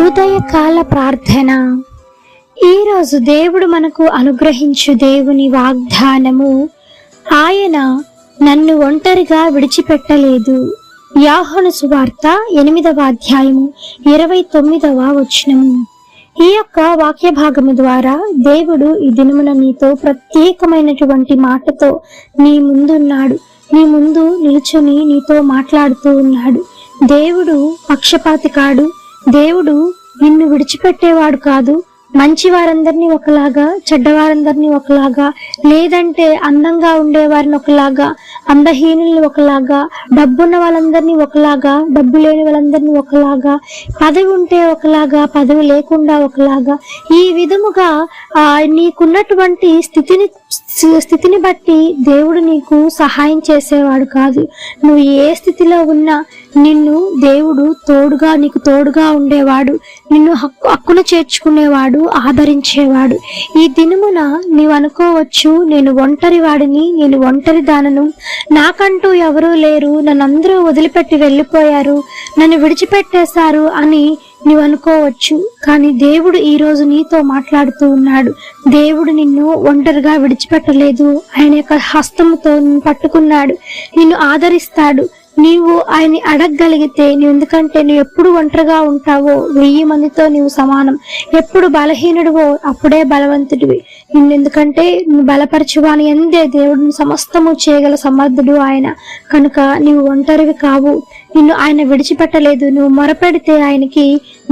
ఉదయకాల ప్రార్థన. ఈరోజు దేవుడు మనకు అనుగ్రహించు దేవుని వాగ్దానము, ఆయన నన్ను ఒంటరిగా విడిచిపెట్టలేదు. యోహాను సువార్త 8వ అధ్యాయము 29వ వచనము. ఈ యొక్క వాక్య భాగము ద్వారా దేవుడు ఈ దినమున నీతో ప్రత్యేకమైనటువంటి మాటతో నీ ముందున్నాడు. నీ ముందు నిలుచుని నీతో మాట్లాడుతూ ఉన్నాడు. దేవుడు పక్షపాతి కాడు. దేవుడు నిన్ను విడిచిపెట్టేవాడు కాదు. మంచి వారందరినీ ఒకలాగా, చెడ్డవారందరినీ ఒకలాగా, లేదంటే అందంగా ఉండేవారిని ఒకలాగా, అందహీనుల్ని ఒకలాగా, డబ్బున్న వాళ్ళందరినీ ఒకలాగా, డబ్బు లేని వాళ్ళందరినీ ఒకలాగా, పదవి ఉంటే ఒకలాగా, పదవి లేకుండా ఒకలాగా, ఈ విధముగా నీకున్నటువంటి స్థితిని బట్టి దేవుడు నీకు సహాయం చేసేవాడు కాదు. నువ్వు ఏ స్థితిలో ఉన్నా నిన్ను దేవుడు నీకు తోడుగా ఉండేవాడు. నిన్ను హక్కున చేర్చుకునేవాడు, ఆదరించేవాడు. ఈ దినమున నీవు అనుకోవచ్చు, నేను ఒంటరి వాడిని, నేను ఒంటరి దానను, నాకంటూ ఎవరూ లేరు, నన్నందరూ వదిలిపెట్టి వెళ్ళిపోయారు, నన్ను విడిచిపెట్టేశారు అని నీవు అనుకోవచ్చు. కానీ దేవుడు ఈ రోజు నీతో మాట్లాడుతూ ఉన్నాడు. దేవుడు నిన్ను ఒంటరిగా విడిచిపెట్టలేదు. ఆయన యొక్క హస్తముతో నిన్ను పట్టుకున్నాడు, నిన్ను ఆదరిస్తాడు. నీవు ఆయన్ని అడగగలిగితే, ఎందుకంటే నువ్వు ఎప్పుడు ఒంటరిగా ఉంటావో 1000 మందితో నీవు సమానం. ఎప్పుడు బలహీనుడివో అప్పుడే బలవంతుడివి. ఎందుకంటే నువ్వు బలపరచువాని ఎందే దేవుడిని సమస్తము చేయగల సమర్థుడు ఆయన. కనుక నీవు ఒంటరివి కావు. నిన్ను ఆయన విడిచిపెట్టలేదు. నువ్వు మొరపెడితే ఆయనకి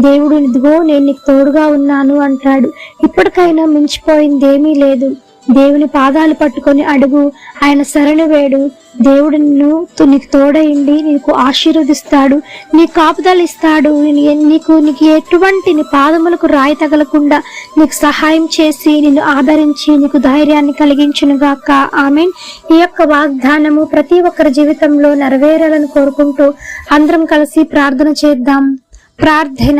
దేవుడు, ఇదిగో నేను నీకు తోడుగా ఉన్నాను అంటాడు. ఇప్పటికైనా మించిపోయిందేమీ లేదు. దేవుని పాదాలు పట్టుకొని అడుగు, ఆయన శరణు వేడు. దేవుడు నీకు తోడైండి నీకు ఆశీర్వదిస్తాడు, నీ కాపుదలు ఇస్తాడు. నీకు ఎటువంటి నీ పాదములకు రాయి తగలకుండా నీకు సహాయం చేసి నిన్ను ఆదరించి నీకు ధైర్యాన్ని కలిగించునుగాక. ఆమేన్. ఈ యొక్క వాగ్దానము ప్రతి ఒక్కరి జీవితంలో నెరవేరాలని కోరుకుంటూ అందరం కలిసి ప్రార్థన చేద్దాం. ప్రార్థన.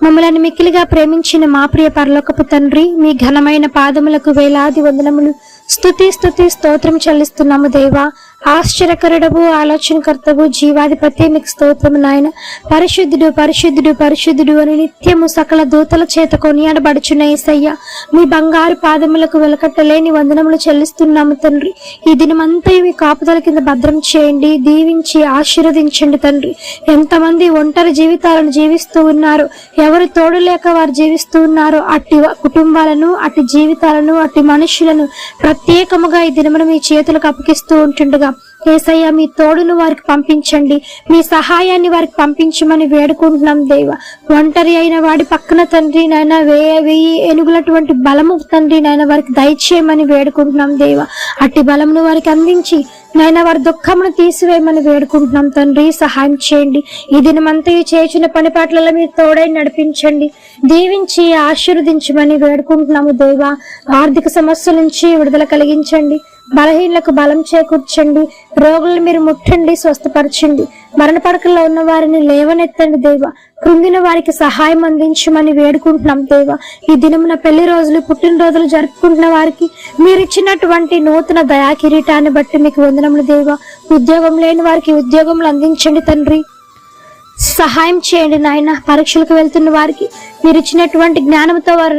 మమ్మల్ని మిక్కిలిగా ప్రేమించిన మా ప్రియ పరలోకపు తండ్రి, మీ ఘనమైన పాదములకు వేలాది వందనములు, స్తుతి స్తోత్రం చెల్లిస్తున్నాము దేవా. ఆశ్చర్యకరుడవు, ఆలోచనకర్తవు, జీవాధిపతి, మీకు స్తోత్రము నాయన. పరిశుద్ధుడు పరిశుద్ధుడు పరిశుద్ధుడు అని నిత్యము సకల దూతల చేత కొనియాడబడుచున్న యేసయ్య, మీ బంగారు పాదములకు వెలకట్టలేని వందనములు చెల్లిస్తున్నాము తండ్రి. ఈ దినమంతా మీ కాపుదల కింద భద్రం చేయండి, దీవించి ఆశీర్వదించండి తండ్రి. ఎంతమంది ఒంటరి జీవితాలను జీవిస్తూ ఉన్నారు, ఎవరు తోడు లేక వారు జీవిస్తూ ఉన్నారో అట్టి కుటుంబాలను, అట్టి జీవితాలను, అట్టి మనుషులను ప్రత్యేకముగా ఈ దినమున మీ చేతులకు అప్పగిస్తూ ఉంటుండగా యేసయ్య, మీ తోడును వారికి పంపించండి, మీ సహాయాన్ని వారికి పంపించమని వేడుకుంటున్నాం దేవ. ఒంటరి అయిన వాడి పక్కన తండ్రి నాయన 1000 ఏనుగులటువంటి బలము తండ్రి నాయన వారికి దయచేయమని వేడుకుంటున్నాం దేవ. అట్టి బలమును వారికి అందించి నాయన వారి దుఃఖమును తీసివేయమని వేడుకుంటున్నాం తండ్రి. సహాయం చేయండి. ఈ దినమంతా చేసిన పని పాటలలో మీరు తోడై నడిపించండి, దీవించి ఆశీర్వదించమని వేడుకుంటున్నాము దేవ. ఆర్థిక సమస్యల నుంచి విడుదల కలిగించండి, బలహీనలకు బలం చేకూర్చండి, రోగులను మీరు ముట్టండి, స్వస్థపరచండి, మరణ పడకల్లో ఉన్న వారిని లేవనెత్తండి దేవ. కృంగిన వారికి సహాయం అందించమని వేడుకుంటున్నాం దేవ. ఈ దినమున పెళ్లి రోజులు, పుట్టినరోజులు జరుపుకుంటున్న వారికి మీరు ఇచ్చినటువంటి నూతన దయా కిరీటాన్ని బట్టి మీకు వందనములు దేవ. ఉద్యోగం లేని వారికి ఉద్యోగములు అందించండి తండ్రి. సహాయం చేయండి నాయన. పరీక్షలకు వెళ్తున్న వారికి మీరు ఇచ్చినటువంటి జ్ఞానంతో వారు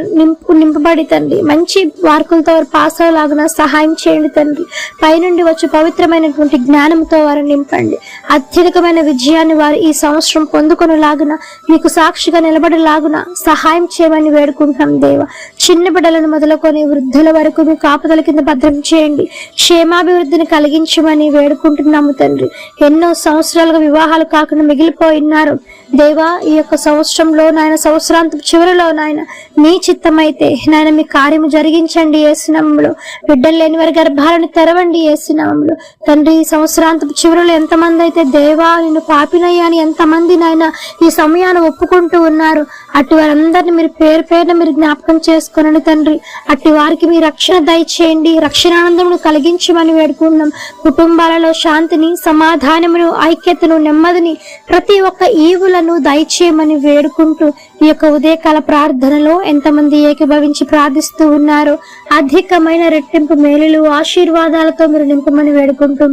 నింపబడి తండ్రి, మంచి మార్కులతో వారు పాస్ అయ్యేలాగా సహాయం చేయండి తండ్రి. పైనుండి వచ్చి పవిత్రమైనటువంటి జ్ఞానంతో వారు నింపండి. అత్యధికమైన విజయాన్ని వారు ఈ సంవత్సరం పొందుకొనేలాగున, మీకు సాక్షిగా నిలబడేలాగున సహాయం చేయమని వేడుకుంటున్నాం దేవ. చిన్న బిడ్డలను మొదలుకొని వృద్ధుల వరకు మీ కాపుదల కింద భద్రం చేయండి, క్షేమాభివృద్ధిని కలిగించమని వేడుకుంటున్నాము తండ్రి. ఎన్నో సంవత్సరాలుగా వివాహాలు కాకుండా మిగిలిపోయినారు దేవా. ఈ యొక్క సంవత్సరంలో నాయన, సంవత్సరాంత చివరిలో నాయన మీ చిత్తమైతే నాయన మీ కార్యము జరిగించండి యేసునామములో. బిడ్డలు లేని వారి గర్భాలను తెరవండి యేసునామములో తండ్రి. ఈ సంవత్సరాంత చివరిలో ఎంతమంది అయితే దేవా నిన్ను పాపినయ్యా అని ఎంతమంది నాయన ఈ సమయాన్ని ఒప్పుకుంటూ ఉన్నారు, అటు వారందరినీ మీరు పేరు పేరున మీరు జ్ఞాపకం చేసుకోనండి తండ్రి. అట్టి వారికి మీ రక్షణ దయచేయండి, రక్షణానందమును కలిగించమని వేడుకుంటున్నాం. కుటుంబాలలో శాంతిని, సమాధానమును, ఐక్యతను, నెమ్మదిని, ప్రతి ఒక్క ఈవులను దయచేయమని వేడుకుంటూ ఈ యొక్క ఉదయకాల ప్రార్థనలో ఎంతమంది ఏకీభవించి ప్రార్థిస్తూ ఉన్నారు. అధికమైన రెట్టింపు మేలులు ఆశీర్వాదాలతో మీరు నింపమని వేడుకుంటూ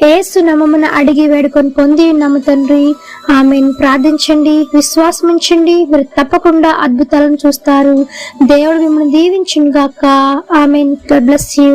యేసు నామమున అడిగి వేడుకొని పొంది ఉన్నాము తండ్రి. ఆమేన్. ప్రార్థించండి, విశ్వాసం ఉంచండి, మీరు తప్పకుండా అద్భుతాలను చూస్తారు. దేవుడు మిమ్మల్ని దీవించును గాక. ఆమేన్. God bless you.